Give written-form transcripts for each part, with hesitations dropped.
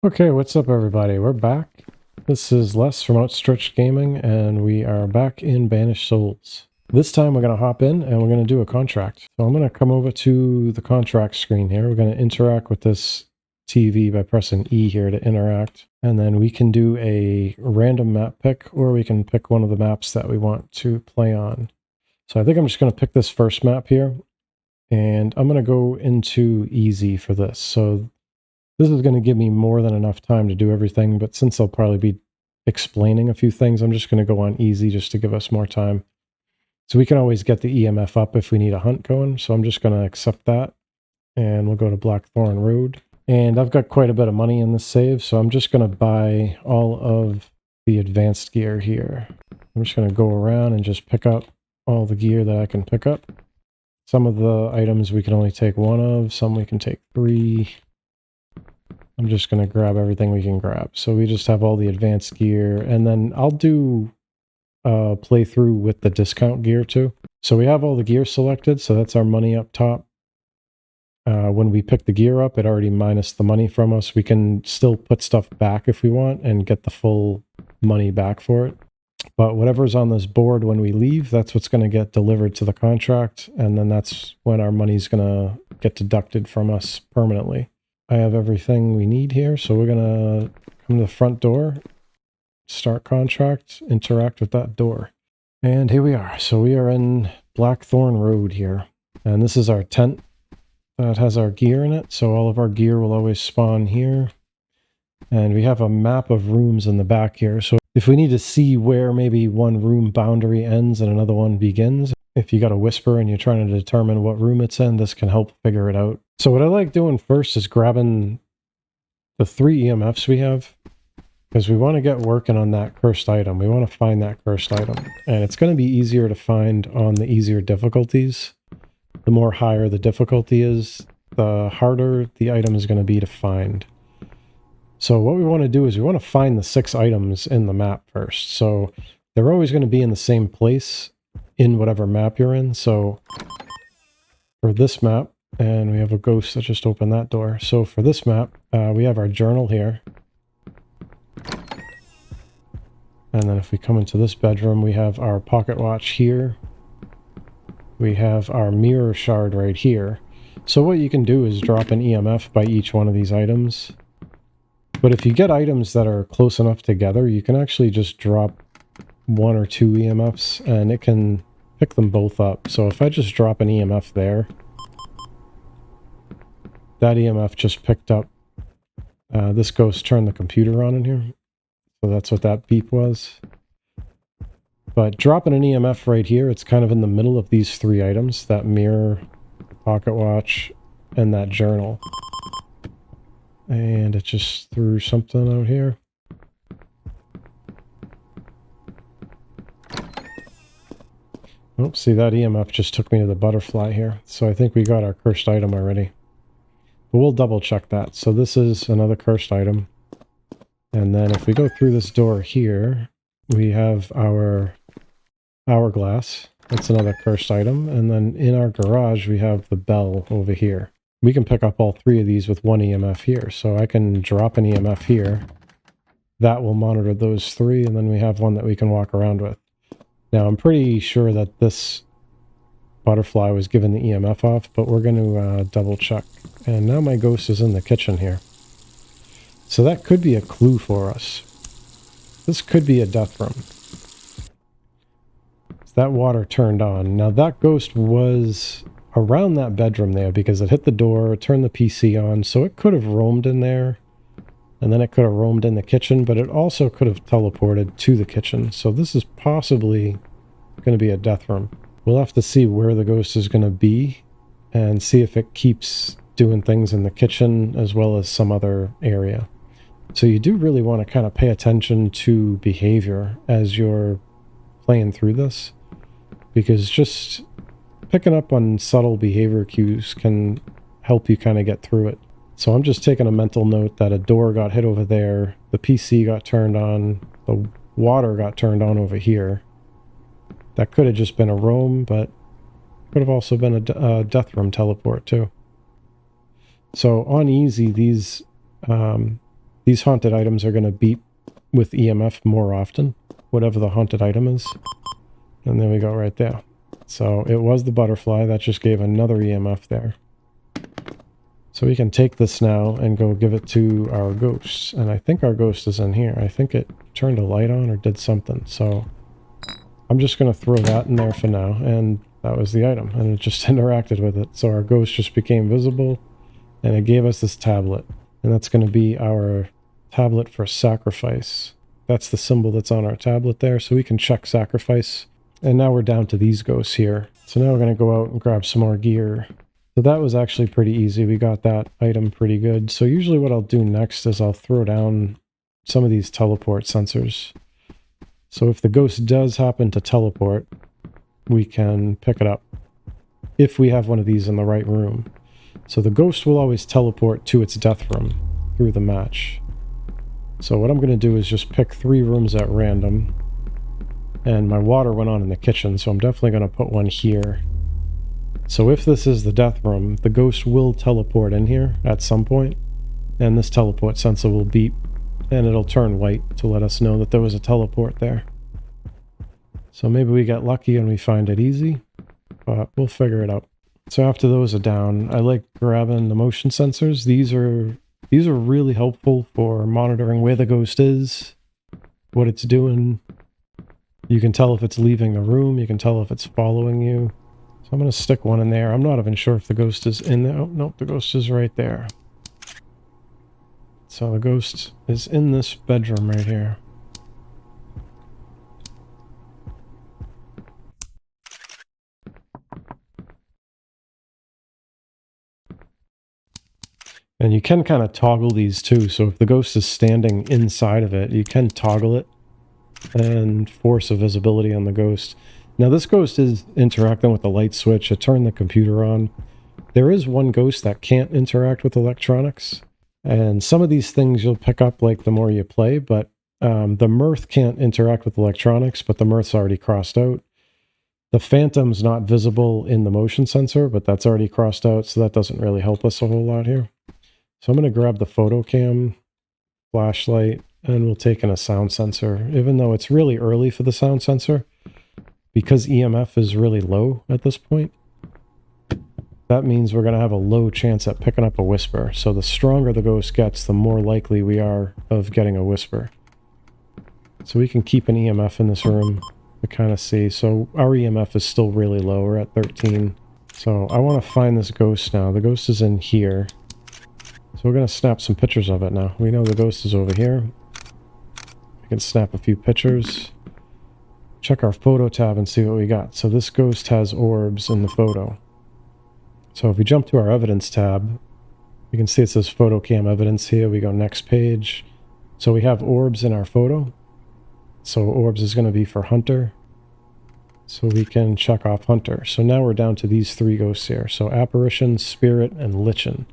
Okay, what's up everybody? We're back. This is Les from Outstretched Gaming, and we are back in Banished Souls. This time we're going to hop in and we're going to do a contract. So I'm going to come over to the contract screen here. We're going to interact with this TV by pressing E here to interact. And then we can do a random map pick, or we can pick one of the maps that we want to play on. So I think I'm just going to pick this first map here. And I'm going to go into easy for this. So this is going to give me more than enough time to do everything, but since I'll probably be explaining a few things, I'm just going to go on easy just to give us more time. So we can always get the EMF up if we need a hunt going, so I'm just going to accept that, and we'll go to Blackthorn Road. And I've got quite a bit of money in this save, so I'm just going to buy all of the advanced gear here. I'm just going to go around and just pick up all the gear that I can pick up. Some of the items we can only take one of, some we can take 3. I'm just going to grab everything we can grab. So we just have all the advanced gear, and then I'll do a playthrough with the discount gear too. So we have all the gear selected, so that's our money up top. When we pick the gear up, it already minus the money from us. We can still put stuff back if we want and get the full money back for it. But whatever's on this board when we leave, that's what's going to get delivered to the contract, and then that's when our money's going to get deducted from us permanently. I have everything we need here, so we're going to come to the front door, start contract, interact with that door. And here we are. So we are in Blackthorn Road here. And this is our tent that has our gear in it, so all of our gear will always spawn here. And we have a map of rooms in the back here, so if we need to see where maybe one room boundary ends and another one begins, if you got a whisper and you're trying to determine what room it's in, this can help figure it out. So what I like doing first is grabbing the 3 EMFs we have, because we want to get working on that cursed item. We want to find that cursed item. And it's going to be easier to find on the easier difficulties. The more higher the difficulty is, the harder the item is going to be to find. So what we want to do is we want to find the 6 items in the map first. So they're always going to be in the same place in whatever map you're in. So for this map, and we have a ghost that just opened that door. So for this map, we have our journal here. And then if we come into this bedroom, we have our pocket watch here. We have our mirror shard right here. So what you can do is drop an EMF by each one of these items. But if you get items that are close enough together, you can actually just drop 1 or 2 EMFs and it can pick them both up. So if I just drop an EMF there, that EMF just picked up. This ghost turned the computer on in here. So that's what that beep was. But dropping an EMF right here, it's kind of in the middle of these 3 items, that mirror, pocket watch, and that journal. And it just threw something out here. Oh, see, that EMF just took me to the butterfly here. So I think we got our cursed item already. But we'll double check that. So this is another cursed item. And then if we go through this door here, we have our hourglass. That's another cursed item. And then in our garage, we have the bell over here. We can pick up all 3 of these with 1 EMF here. So I can drop an EMF here. That will monitor those 3, and then we have one that we can walk around with. Now, I'm pretty sure that this butterfly was given the EMF off, but we're going to double check. And now my ghost is in the kitchen here. So that could be a clue for us. This could be a death room. So that water turned on. Now, that ghost was around that bedroom there because it hit the door, turned the PC on, so it could have roamed in there. And then it could have roamed in the kitchen, but it also could have teleported to the kitchen. So this is possibly going to be a death room. We'll have to see where the ghost is going to be and see if it keeps doing things in the kitchen as well as some other area. So you do really want to kind of pay attention to behavior as you're playing through this, because just picking up on subtle behavior cues can help you kind of get through it. So I'm just taking a mental note that a door got hit over there, the PC got turned on, the water got turned on over here. That could have just been a roam, but could have also been a death room teleport too. So on easy, these these haunted items are going to beep with EMF more often, whatever the haunted item is. And there we go right there. So it was the butterfly that just gave another EMF there. So we can take this now and go give it to our ghost. And I think our ghost is in here. I think it turned a light on or did something. So I'm just going to throw that in there for now. And that was the item. And it just interacted with it. So our ghost just became visible. And it gave us this tablet. And that's going to be our tablet for sacrifice. That's the symbol that's on our tablet there. So we can check sacrifice. And now we're down to these ghosts here. So now we're going to go out and grab some more gear. So that was actually pretty easy. We got that item pretty good. So usually what I'll do next is I'll throw down some of these teleport sensors. So if the ghost does happen to teleport, we can pick it up if we have one of these in the right room. So the ghost will always teleport to its death room through the match. So what I'm going to do is just pick 3 rooms at random. And my water went on in the kitchen, so I'm definitely going to put one here. So if this is the death room, the ghost will teleport in here at some point, and this teleport sensor will beep, and it'll turn white to let us know that there was a teleport there. So maybe we get lucky and we find it easy, but we'll figure it out. So after those are down, I like grabbing the motion sensors. These are really helpful for monitoring where the ghost is, what it's doing. You can tell if it's leaving the room, you can tell if it's following you. So I'm going to stick one in there. I'm not even sure if the ghost is in there. Oh, nope, the ghost is right there. So the ghost is in this bedroom right here. And you can kind of toggle these too. So if the ghost is standing inside of it, you can toggle it and force a visibility on the ghost. Now this ghost is interacting with the light switch. It turned the computer on. There is one ghost that can't interact with electronics. And some of these things you'll pick up like the more you play, but the mirth can't interact with electronics, but the mirth's already crossed out. The phantom's not visible in the motion sensor, but that's already crossed out, so that doesn't really help us a whole lot here. So I'm going to grab the photo cam, flashlight, and we'll take in a sound sensor. Even though it's really early for the sound sensor, because EMF is really low at this point, that means we're going to have a low chance at picking up a whisper. So the stronger the ghost gets, the more likely we are of getting a whisper. So we can keep an EMF in this room to kind of see. So our EMF is still really low. We're at 13. So I want to find this ghost now. The ghost is in here. So we're going to snap some pictures of it now. We know the ghost is over here. We can snap a few pictures. Check our photo tab and see what we got. So this ghost has orbs in the photo. So if we jump to our evidence tab, you can see it says photo cam evidence here. We go next page. So we have orbs in our photo. So orbs is going to be for Hunter. So we can check off Hunter. So now we're down to these 3 ghosts here. So Apparition, Spirit, and Lichen.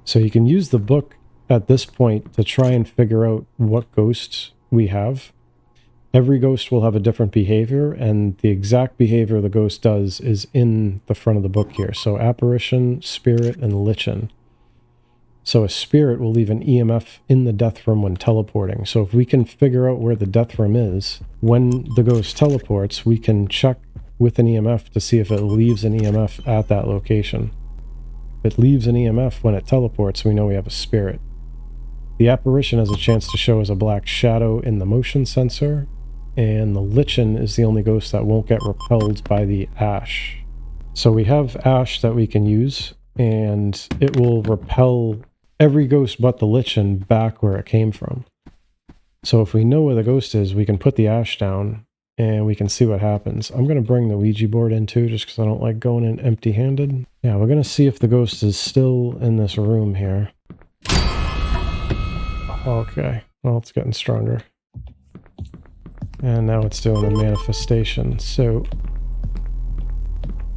So you can use the book at this point to try and figure out what ghosts we have. Every ghost will have a different behavior, and the exact behavior the ghost does is in the front of the book here. So Apparition, Spirit, and Lichen. So a spirit will leave an EMF in the death room when teleporting. So if we can figure out where the death room is, when the ghost teleports, we can check with an EMF to see if it leaves an EMF at that location. If it leaves an EMF when it teleports, we know we have a spirit. The apparition has a chance to show as a black shadow in the motion sensor, and the Lichen is the only ghost that won't get repelled by the ash. So we have ash that we can use, and it will repel every ghost but the Lichen back where it came from. So if we know where the ghost is, we can put the ash down, and we can see what happens. I'm going to bring the Ouija board in too, just because I don't like going in empty-handed. Yeah, we're going to see if the ghost is still in this room here. Okay, well, it's getting stronger. And now it's doing a manifestation. So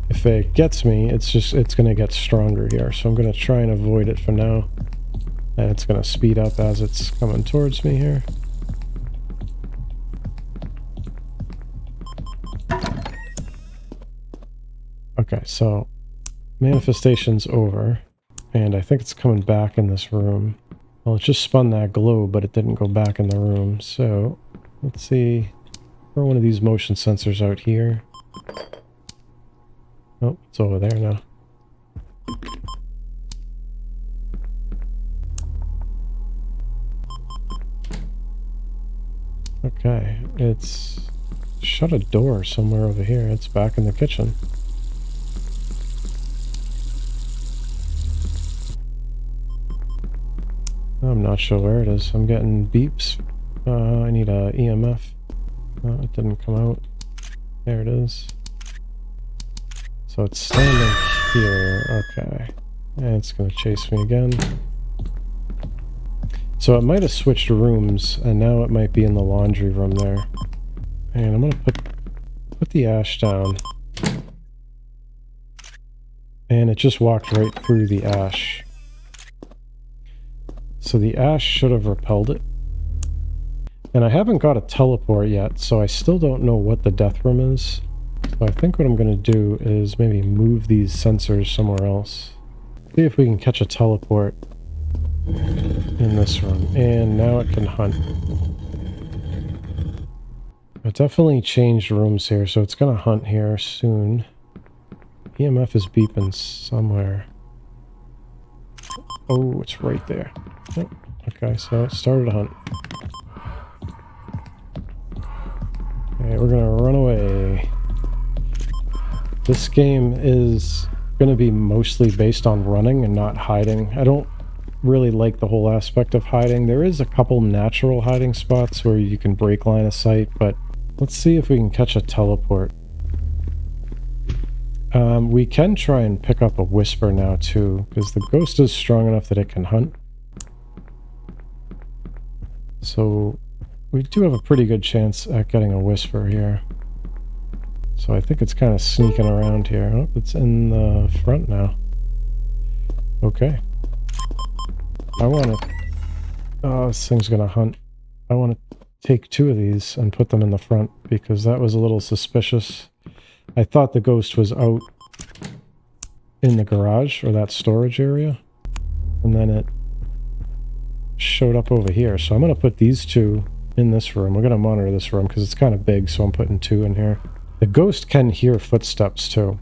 if it gets me, it's going to get stronger here. So I'm going to try and avoid it for now. And it's going to speed up as it's coming towards me here. Okay, so manifestation's over. And I think it's coming back in this room. Well, it just spun that globe, but it didn't go back in the room. So, let's see. Throw one of these motion sensors out here. Oh, it's over there now. Okay, it's shut a door somewhere over here. It's back in the kitchen. I'm not sure where it is. I'm getting beeps. I need a EMF. It didn't come out. There it is. So it's standing here. Okay. And it's going to chase me again. So it might have switched rooms, and now it might be in the laundry room there. And I'm going to put the ash down. And it just walked right through the ash. So the ash should have repelled it. And I haven't got a teleport yet, so I still don't know what the death room is. So I think what I'm going to do is maybe move these sensors somewhere else. See if we can catch a teleport in this room. And now it can hunt. It definitely changed rooms here, so it's going to hunt here soon. EMF is beeping somewhere. Oh, it's right there. Oh, okay, so it started to hunt. Okay, we're gonna run away. This game is gonna be mostly based on running and not hiding. I don't really like the whole aspect of hiding. There is a couple natural hiding spots where you can break line of sight, but let's see if we can catch a teleport. We can try and pick up a whisper now too, because the ghost is strong enough that it can hunt. So we do have a pretty good chance at getting a whisper here. So I think it's kind of sneaking around here. Oh, it's in the front now. Okay. I want to... Oh, this thing's going to hunt. I want to take two of these and put them in the front, because that was a little suspicious. I thought the ghost was out in the garage, or that storage area. And then it showed up over here. So I'm going to put these two in this room. We're going to monitor this room, because it's kind of big, so I'm putting two in here. The ghost can hear footsteps, too.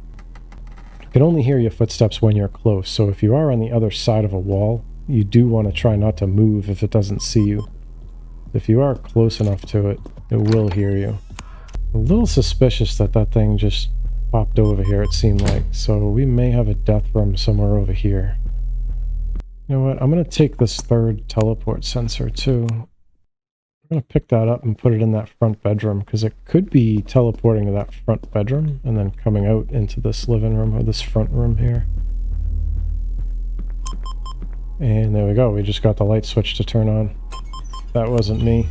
It can only hear your footsteps when you're close, so if you are on the other side of a wall, you do want to try not to move if it doesn't see you. If you are close enough to it, it will hear you. A little suspicious that that thing just popped over here, it seemed like, so we may have a death room somewhere over here. You know what, I'm going to take this third teleport sensor too. I'm going to pick that up and put it in that front bedroom, because it could be teleporting to that front bedroom and then coming out into this living room, or this front room here. And there we go, we just got the light switch to turn on. That wasn't me.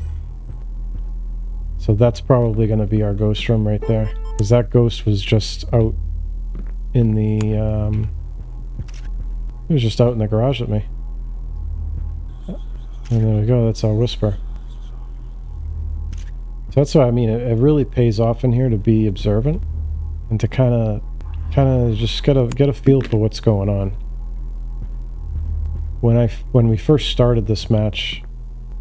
So that's probably going to be our ghost room right there, because that ghost was just out in the, it was just out in the garage with me. And there we go, that's our whisper. So that's what I mean, it really pays off in here to be observant and to kind of just get a feel for what's going on. When we first started this match,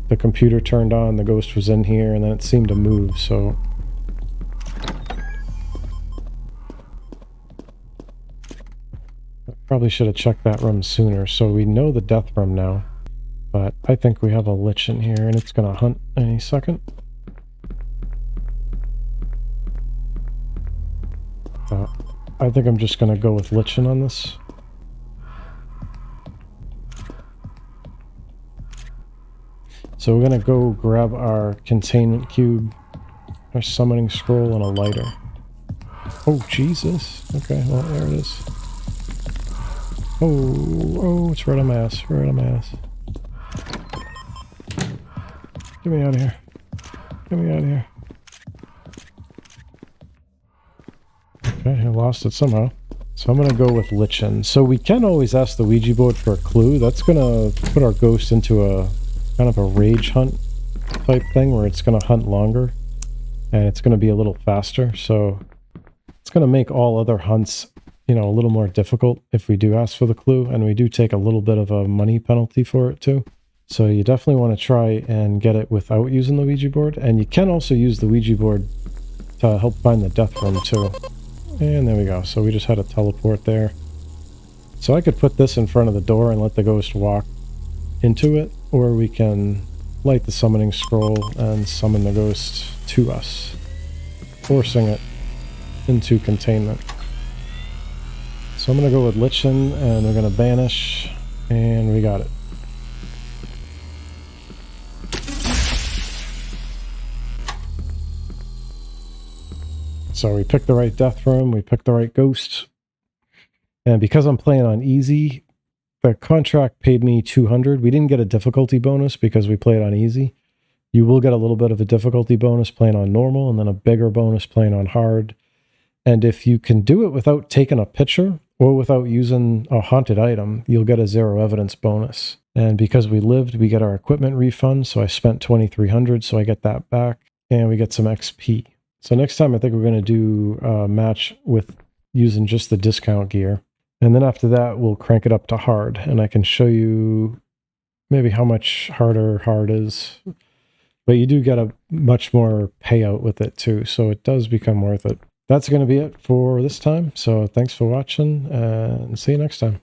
the computer turned on, the ghost was in here, and then it seemed to move, so... I probably should have checked that room sooner, so we know the death room now. But I think we have a lich in here, and it's gonna hunt any second. I think I'm just gonna go with lichen on this. So we're gonna go grab our containment cube, our summoning scroll, and a lighter. Oh, Jesus. Okay, well, there it is. Oh, it's right on my ass, right on my ass. Get me out of here. Get me out of here. Okay, I lost it somehow. So I'm going to go with lichen. So we can always ask the Ouija board for a clue. That's going to put our ghost into a kind of a rage hunt type thing, where it's going to hunt longer. And it's going to be a little faster. So it's going to make all other hunts, you know, a little more difficult if we do ask for the clue. And we do take a little bit of a money penalty for it too. So you definitely want to try and get it without using the Ouija board. And you can also use the Ouija board to help find the death room too. And there we go. So we just had a teleport there. So I could put this in front of the door and let the ghost walk into it, or we can light the summoning scroll and summon the ghost to us, forcing it into containment. So I'm going to go with Lichen, and we're going to banish, and we got it. So we picked the right death room, we picked the right ghost, and because I'm playing on easy, the contract paid me 200. We didn't get a difficulty bonus because we played on easy. You will get a little bit of a difficulty bonus playing on normal, and then a bigger bonus playing on hard. And if you can do it without taking a picture or without using a haunted item, you'll get a 0 evidence bonus. And because we lived, we get our equipment refund. So I spent 2,300, so I get that back, and we get some XP. So next time I think we're going to do a match with using just the discount gear. And then after that, we'll crank it up to hard, and I can show you maybe how much harder hard is. But you do get a much more payout with it too, so it does become worth it. That's going to be it for this time, so thanks for watching, and see you next time.